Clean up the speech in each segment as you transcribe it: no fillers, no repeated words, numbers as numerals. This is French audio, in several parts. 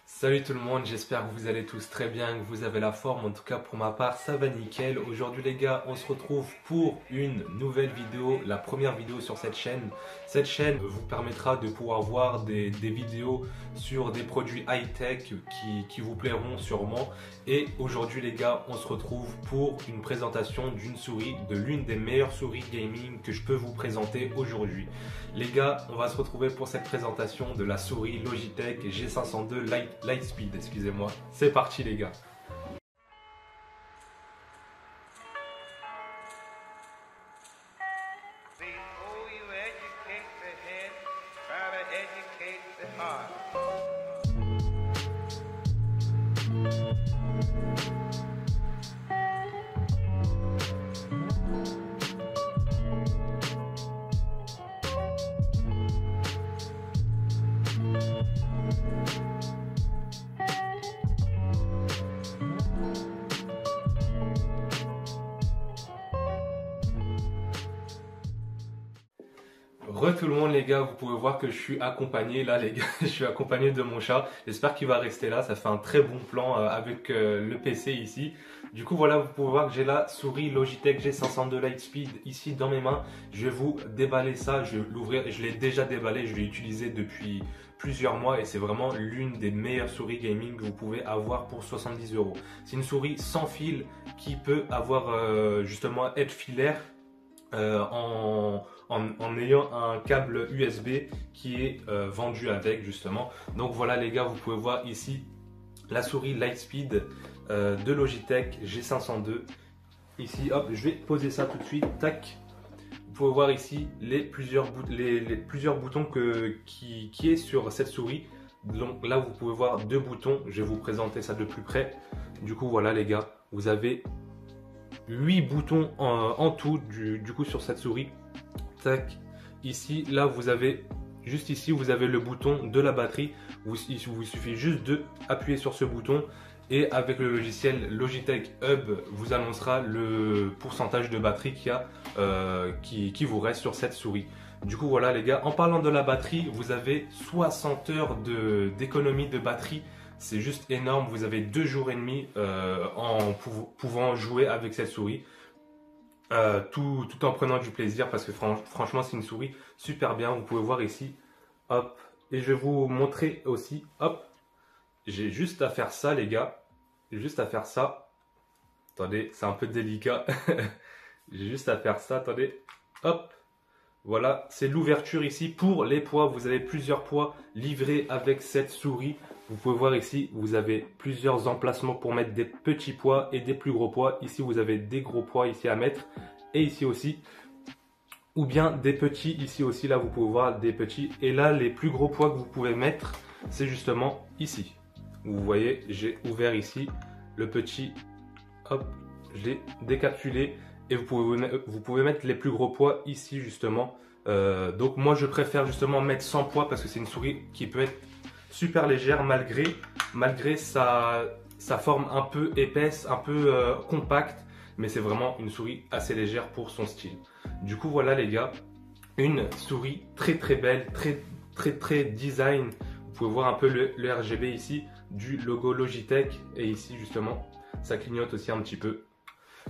Salut tout le monde, j'espère que vous allez tous très bien, que vous avez la forme. En tout cas pour ma part ça va nickel. Aujourd'hui les gars, on se retrouve pour une nouvelle vidéo, la première vidéo sur cette chaîne. Cette chaîne vous permettra de pouvoir voir des vidéos sur des produits high-tech qui vous plairont sûrement. Et aujourd'hui les gars, on se retrouve pour une présentation d'une souris, de l'une des meilleures souris gaming que je peux vous présenter aujourd'hui. Les gars, on va se retrouver pour cette présentation de la souris Logitech G502 Lightspeed, excusez-moi. C'est parti les gars. Before you educate the head, try to educate the heart. Tout le monde les gars, vous pouvez voir que je suis accompagné là les gars, je suis accompagné de mon chat. J'espère qu'il va rester là, ça fait un très bon plan avec le PC ici. Du coup voilà, vous pouvez voir que j'ai la souris Logitech G502 Lightspeed ici dans mes mains. Je vais vous déballer ça, je vais l'ouvrir, je l'ai déjà déballé, je l'ai utilisé depuis plusieurs mois et c'est vraiment l'une des meilleures souris gaming que vous pouvez avoir pour 70 €. C'est une souris sans fil qui peut avoir justement être filaire en ayant un câble USB qui est vendu avec justement. Donc voilà les gars, vous pouvez voir ici la souris Lightspeed de Logitech G502. Ici, hop, je vais poser ça tout de suite, tac. Vous pouvez voir ici les plusieurs boutons qui est sur cette souris. Donc là, vous pouvez voir deux boutons. Je vais vous présenter ça de plus près. Du coup, voilà les gars, vous avez 8 boutons en tout du coup sur cette souris. Tac. Ici, là, vous avez juste ici, vous avez le bouton de la batterie. Il vous suffit juste de appuyer sur ce bouton et avec le logiciel Logitech Hub vous annoncera le pourcentage de batterie qu'il y a qui vous reste sur cette souris. Du coup voilà les gars, en parlant de la batterie, vous avez 60 heures d'économie de batterie. C'est juste énorme, vous avez 2 jours et demi en pouvant jouer avec cette souris. Tout en prenant du plaisir parce que franchement c'est une souris super bien. Vous pouvez voir ici, hop, et je vais vous montrer aussi, hop, j'ai juste à faire ça les gars, j'ai juste à faire ça, attendez c'est un peu délicat, j'ai juste à faire ça, attendez, hop, voilà, c'est l'ouverture ici pour les poids. Vous avez plusieurs poids livrés avec cette souris. Vous pouvez voir ici, vous avez plusieurs emplacements pour mettre des petits poids et des plus gros poids. Ici, vous avez des gros poids ici à mettre et ici aussi. Ou bien des petits, ici aussi, là, vous pouvez voir des petits. Et là, les plus gros poids que vous pouvez mettre, c'est justement ici. Vous voyez, j'ai ouvert ici le petit, hop, je l'ai décapsulé. Et vous pouvez mettre les plus gros poids ici justement. Donc moi je préfère justement mettre 100 poids parce que c'est une souris qui peut être super légère malgré sa forme un peu épaisse, un peu compacte. Mais c'est vraiment une souris assez légère pour son style. Du coup voilà les gars, une souris très belle, très design. Vous pouvez voir un peu le RGB ici du logo Logitech. Et ici justement ça clignote aussi un petit peu.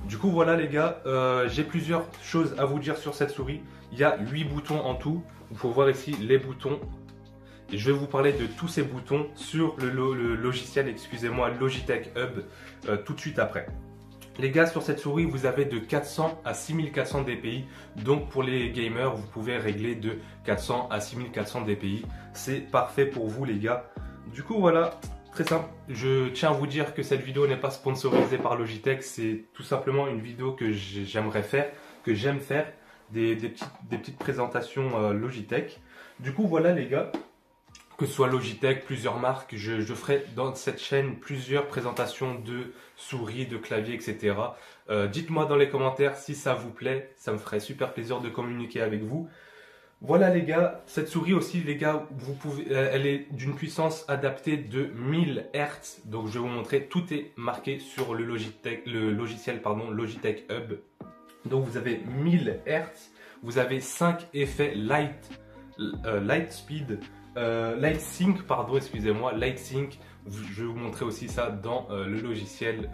Du coup voilà les gars, j'ai plusieurs choses à vous dire sur cette souris. Il y a 8 boutons en tout. Vous pouvez voir ici les boutons. Et je vais vous parler de tous ces boutons sur le logiciel, excusez-moi, Logitech Hub tout de suite après. Les gars, sur cette souris, vous avez de 400 à 6400 dpi. Donc pour les gamers, vous pouvez régler de 400 à 6400 dpi. C'est parfait pour vous les gars. Du coup voilà. Très simple, je tiens à vous dire que cette vidéo n'est pas sponsorisée par Logitech, c'est tout simplement une vidéo que j'aimerais faire, que j'aime faire, des petites présentations Logitech. Du coup voilà les gars, que ce soit Logitech, plusieurs marques, je ferai dans cette chaîne plusieurs présentations de souris, de claviers, etc. Dites-moi dans les commentaires si ça vous plaît, ça me ferait super plaisir de communiquer avec vous. Voilà les gars, cette souris aussi les gars, elle est d'une puissance adaptée de 1000 Hz. Donc je vais vous montrer, tout est marqué sur le logiciel Logitech Hub. Donc vous avez 1000 Hz, vous avez 5 effets Lightspeed LightSync, pardon, excusez-moi, LightSync. Je vais vous montrer aussi ça dans le logiciel,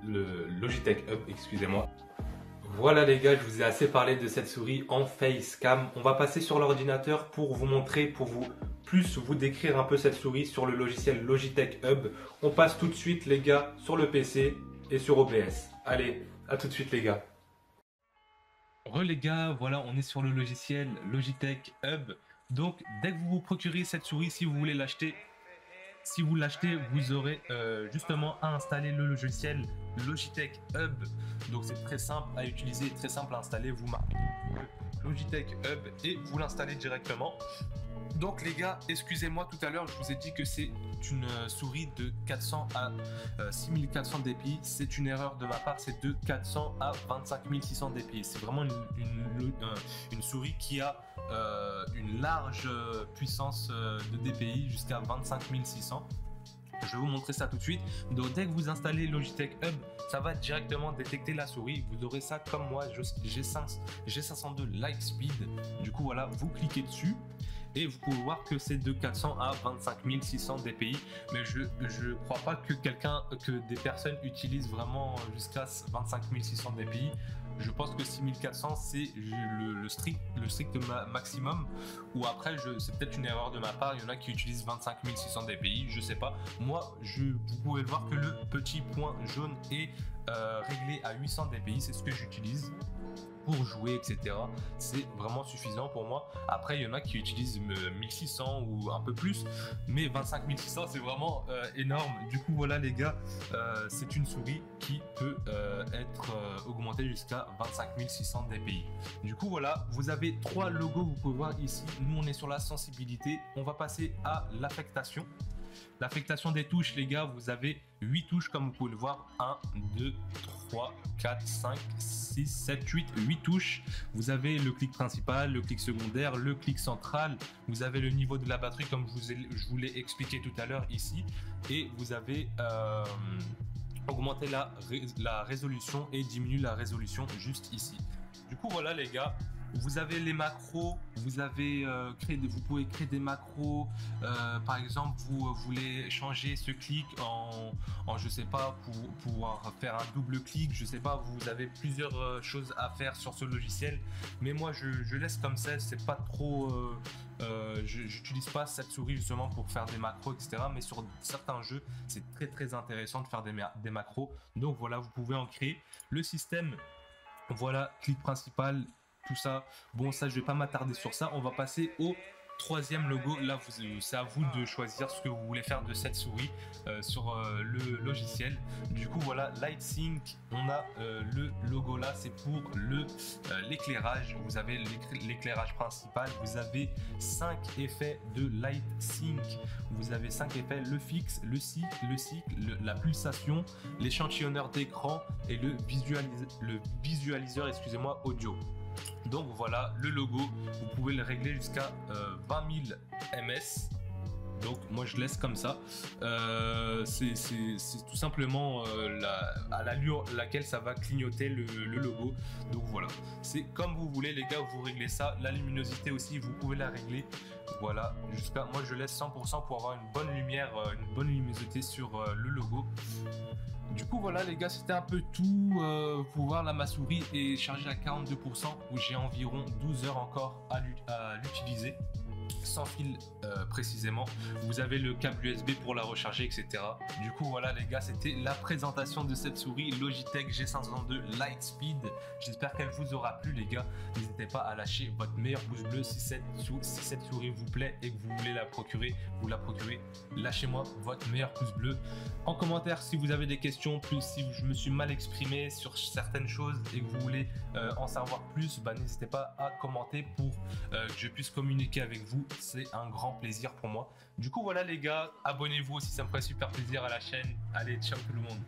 le Logitech Hub, excusez-moi. Voilà les gars, je vous ai assez parlé de cette souris en Facecam. On va passer sur l'ordinateur pour vous montrer, pour vous décrire un peu cette souris sur le logiciel Logitech Hub. On passe tout de suite les gars sur le PC et sur OBS. Allez, à tout de suite les gars. Les gars, voilà, on est sur le logiciel Logitech Hub. Donc dès que vous vous procurez cette souris, si vous voulez l'acheter, si vous l'achetez, vous aurez justement à installer le logiciel Logitech Hub. Donc c'est très simple à utiliser, très simple à installer. Vous marquez Logitech Hub et vous l'installez directement. Donc les gars, excusez-moi, tout à l'heure je vous ai dit que c'est une souris de 400 à 6400 dpi. C'est une erreur de ma part, c'est de 400 à 25600 dpi. C'est vraiment une souris qui a une large puissance de dpi jusqu'à 25600. Je vais vous montrer ça tout de suite. Donc dès que vous installez Logitech Hub, ça va directement détecter la souris. Vous aurez ça comme moi, G502 Lightspeed. Du coup voilà, vous cliquez dessus et vous pouvez voir que c'est de 400 à 25600 dpi. Mais je crois pas que des personnes utilisent vraiment jusqu'à 25600 dpi. Je pense que 6400 c'est le strict maximum, ou après c'est peut-être une erreur de ma part, il y en a qui utilisent 25600 dpi, je sais pas. Moi vous pouvez voir que le petit point jaune est réglé à 800 dpi, c'est ce que j'utilise pour jouer, etc. C'est vraiment suffisant pour moi. Après, il y en a qui utilisent 1600 ou un peu plus, mais 25600 c'est vraiment énorme. Du coup, voilà les gars, c'est une souris qui peut être augmentée jusqu'à 25600 dpi. Du coup, voilà, vous avez 3 logos, vous pouvez voir ici. Nous, on est sur la sensibilité. On va passer à l'affectation. L'affectation des touches, les gars, vous avez 8 touches comme vous pouvez le voir. 1, 2, 3, 4, 5, 6, 7, 8 touches. Vous avez le clic principal, le clic secondaire, le clic central. Vous avez le niveau de la batterie comme je vous l'ai expliqué tout à l'heure ici. Et vous avez augmenté la résolution et diminué la résolution juste ici. Du coup, voilà les gars. Vous avez les macros, vous pouvez créer des macros. Par exemple, vous voulez changer ce clic en je sais pas, pour pouvoir faire un double clic. Je sais pas, vous avez plusieurs choses à faire sur ce logiciel. Mais moi, je laisse comme ça. C'est pas trop. J'utilise pas cette souris justement pour faire des macros, etc. Mais sur certains jeux, c'est très intéressant de faire des macros. Donc voilà, vous pouvez en créer. Le système, voilà, clic principal. Tout ça, bon, ça je vais pas m'attarder sur ça. On va passer au troisième logo. Là, c'est à vous de choisir ce que vous voulez faire de cette souris sur le logiciel. Du coup, voilà, LightSync. On a le logo là, c'est pour l'éclairage. Vous avez l'éclairage principal. Vous avez 5 effets de LightSync. Vous avez 5 effets, le fixe, le cycle, la pulsation, l'échantillonneur d'écran et le visualiseur, excusez-moi, audio. Donc voilà le logo, vous pouvez le régler jusqu'à 20 000 ms. Donc moi je laisse comme ça. C'est tout simplement à l'allure laquelle ça va clignoter le logo. Donc voilà, c'est comme vous voulez les gars, vous réglez ça. La luminosité aussi, vous pouvez la régler. Voilà, moi je laisse 100% pour avoir une bonne lumière, une bonne luminosité sur le logo. Du coup voilà les gars, c'était un peu tout. Vous pouvez voir là, ma souris est chargée à 42%, où j'ai environ 12 heures encore à l'utiliser. Sans fil précisément. Vous avez le câble USB pour la recharger, etc. Du coup voilà les gars, c'était la présentation de cette souris Logitech G502 Lightspeed. J'espère qu'elle vous aura plu les gars. N'hésitez pas à lâcher votre meilleur pouce bleu si cette souris vous plaît et que vous voulez la procurer, vous la procurez. Lâchez-moi votre meilleur pouce bleu. En commentaire si vous avez des questions, plus si je me suis mal exprimé sur certaines choses et que vous voulez en savoir plus, n'hésitez pas à commenter pour que je puisse communiquer avec vous. C'est un grand plaisir pour moi. Du coup voilà les gars, abonnez-vous aussi, ça me ferait super plaisir à la chaîne. Allez, ciao tout le monde.